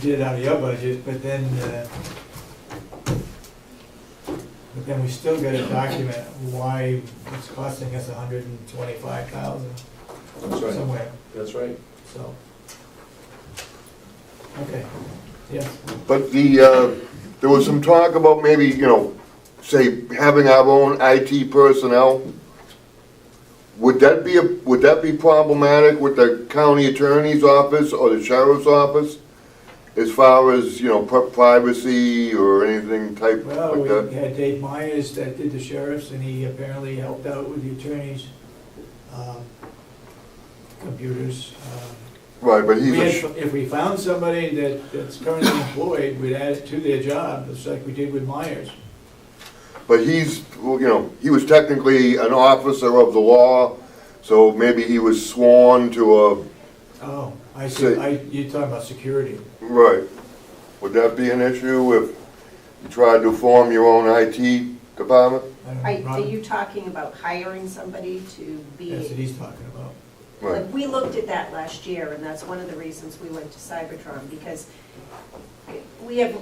did it out of your budget, but then we still gotta document why it's costing us $125,000 That's right, somewhere, that's right. so. Okay, yes, But there was some talk about maybe, you know, say, having our own IT personnel. Would that be problematic with the county attorney's office or the sheriff's office? As far as, you know, privacy or anything type well, like we that? had Dave Myers that did the sheriff's, and he apparently helped out with the attorneys' computers. Right, but he's If we found somebody that's currently employed, we'd add it to their job, just like we did with Myers. but he's, well, you know, he was technically an officer of the law, so maybe he was sworn to a, Oh, I see, you're talking about security. right. Would that be an issue if you tried to form your own IT department? I don't know, Are Robin? you talking about hiring somebody to be? That's what he's talking about. Right. Like, we looked at that last year, and that's one of the reasons we went to Cybertron, because we have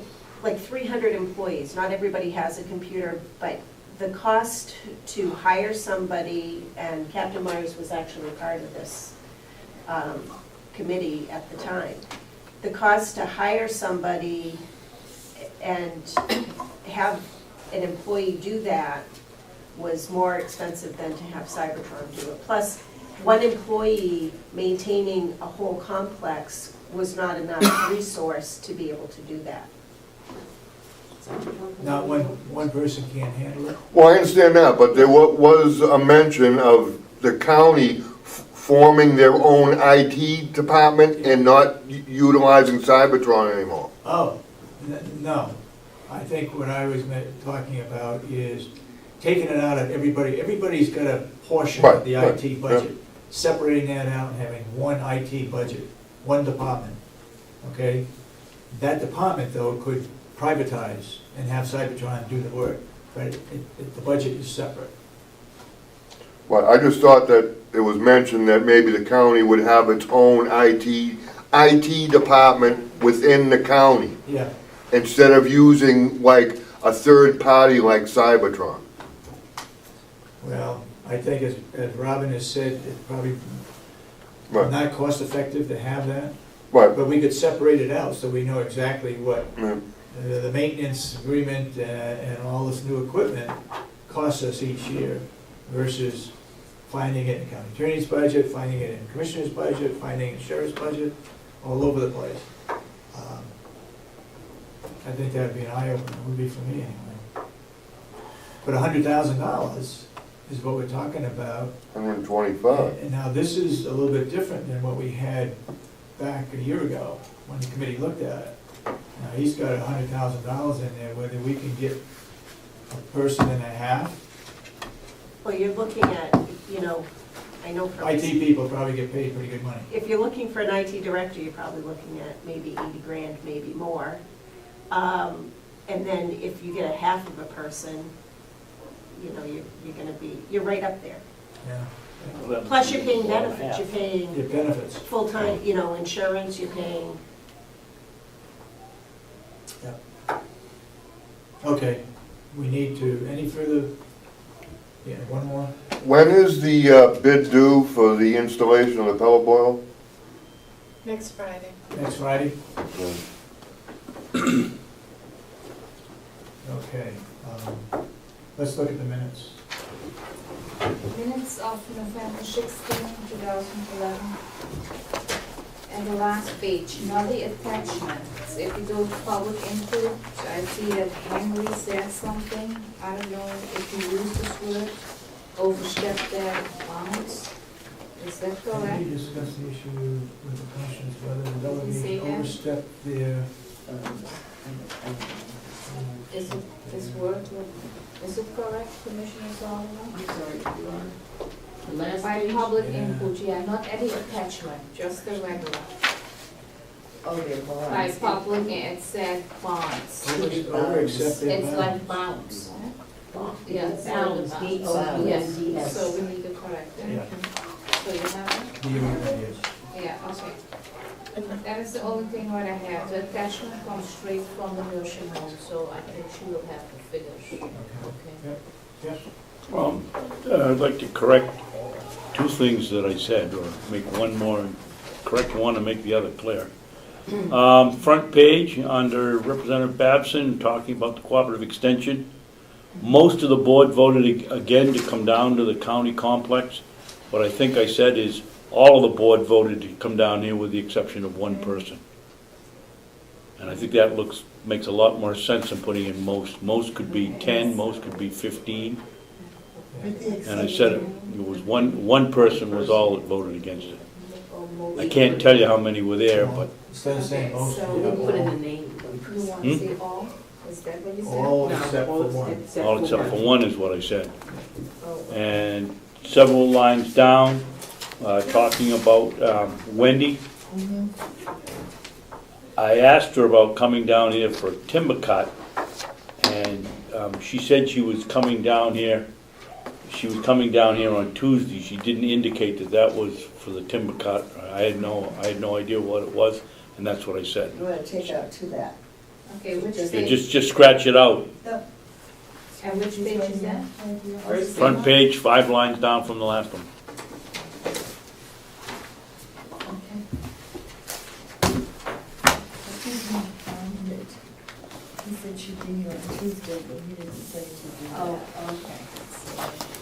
like 300 employees. Not everybody has a computer, but the cost to hire somebody, and Captain Myers was actually part of this committee at the time, the cost to hire somebody and have an employee do that was more expensive than to have Cybertron do it. Plus, one employee maintaining a whole complex was not enough resource to be able to do that. Not one person can't handle it. Well, I understand that, but there was a mention of the county forming their own IT department and not utilizing Cybertron anymore. Oh, no. I think what I was talking about is taking it out of everybody. Everybody's got a portion of the Right, IT budget. Separating that out and having one IT budget, one department, okay? That department, though, could privatize and have Cybertron do the work, but the budget is separate. Well, I just thought that it was mentioned that maybe the county would have its own IT department within the county, Yeah, instead of using like a third party like Cybertron. well, I think as Robin has said, it's probably Right, not cost effective to have that, right. but we could separate it out so we know exactly what Yeah. the maintenance agreement and all this new equipment costs us each year versus finding it in the county attorney's budget, finding it in the commissioner's budget, finding it in the sheriff's budget, all over the place. I think that'd be an eye-opener, would be for me anyway. But $100,000 is what we're talking about. 125. And now this is a little bit different than what we had back a year ago when the committee looked at it. Now, he's got $100,000 in there, whether we can get a person and a half. Well, you're looking at, you know, I know from. IT people probably get paid pretty good money. If you're looking for an IT director, you're probably looking at maybe 80 grand, maybe more. And then if you get a half of a person, you know, you're gonna be, you're right up there. Yeah. Plus you're paying benefits, you're paying Get benefits. full-time, you know, insurance, you're paying, Okay, we need to, any further, yeah, one more? When is the bid due for the installation of the pellet boiler? Next Friday. Next Friday? Okay, let's look at the minutes. Minutes of November 16, 2011. And the last page, not the attachments. If you go to public input, I see that Henry said something. I don't know if you use this word, overstep their bounds. Is that Can correct? we discuss the issue with the commissioners, whether the Did you say delegation that? overstepped their, Is it, this word, is it correct, Commissioner Solomon? I'm sorry, you are, the last By page? public Yeah. input, yeah, not any attachment, just the regular. Oh, they're bonds. By public, it said bonds. over accept their It's bounds? like bounds. Yeah, Sounds, sounds. D-O-U-N-D-S. Yes, so we need to correct Yeah. it. So you have Do you remember, yes? it? Yeah, okay. That is the only thing what I have. The attachment comes straight from the nursing home, so I think she will have the figures. Okay. Yes? I'd like to correct two things that I said, or make one more, correct one and make the other clear. Front page, under Representative Babson, talking about the cooperative extension. Most of the board voted again to come down to the county complex. What I think I said is, all of the board voted to come down here with the exception of one person. And I think that makes a lot more sense than putting in most. Most could be 10, most could be 15. And I said it was one person was all that voted against it. I can't tell you how many were there, but Instead of saying Okay, most, so you Put in know, the name. You want to say all? Is that what you said? all except for one. all except for one is what I said. Oh, And several lines down, talking about Wendy. I asked her about coming down here for a timber cut, and she said she was coming down here. She was coming down here on Tuesday. She didn't indicate that that was for the timber cut. I had no idea what it was, and that's what I said. You want to take out to that. Okay, which Yeah, page? just scratch it out. And which page is that? Front page, 5 lines down from the last one. He said she'd be here on Tuesday, but he didn't say she'd be Oh, back. okay.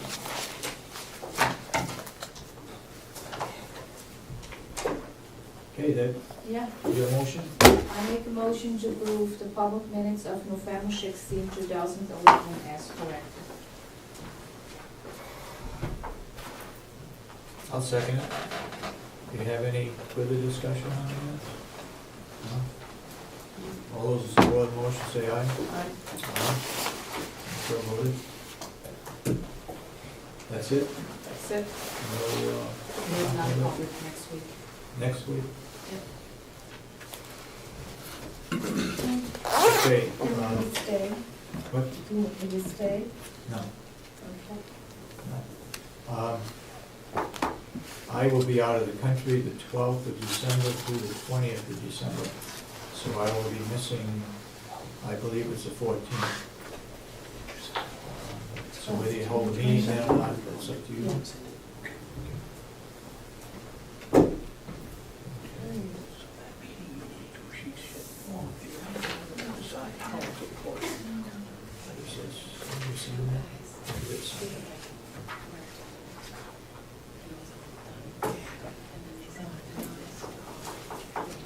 Okay, that, Yeah, your motion? I make a motion to approve the public minutes of November 16, 2011 as corrected. I'll second it. Do you have any further discussion on that? No? All those in support of the motion say aye. Aye. So voted. That's it? That's it. No, We're not public next week. next week? Yep. Okay, Do you want me to stay? what? Do you want me to stay? No. Okay. No. I will be out of the country the 12th of December through the 20th of December. So I will be missing, I believe it's the 14th. So whether you hold a meeting then or not, that's up to you.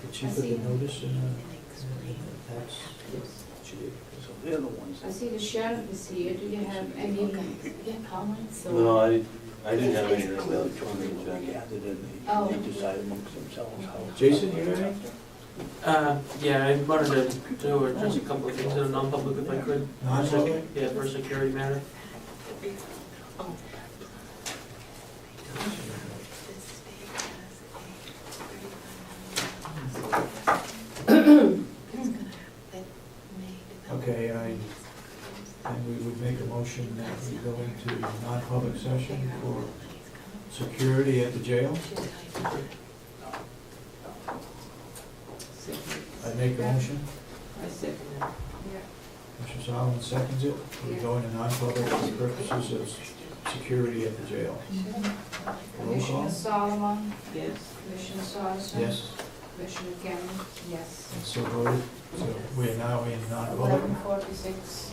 Did she put the notice in the tax? She did. So they're the ones. I see the sheriff is here. Do you have any comments? or- No, I didn't have any of the comments I gathered and Oh. they decide amongst themselves how. Jason, you ready? Yeah, I wanted to do just a couple of things in a non-public if I could. Non-public? Yeah, for a security matter. Okay, and we would make a motion that we go into non-public session for security at the jail. I make a motion, I second it. Mr. Solomon seconds it. We go into non-public for purposes of security at the jail. Roll call? Commissioner Solomon, Yes. Commissioner Sorensen. Yes, Commissioner Cameron, yes. and so voted. So we are now in non-public. 11:46.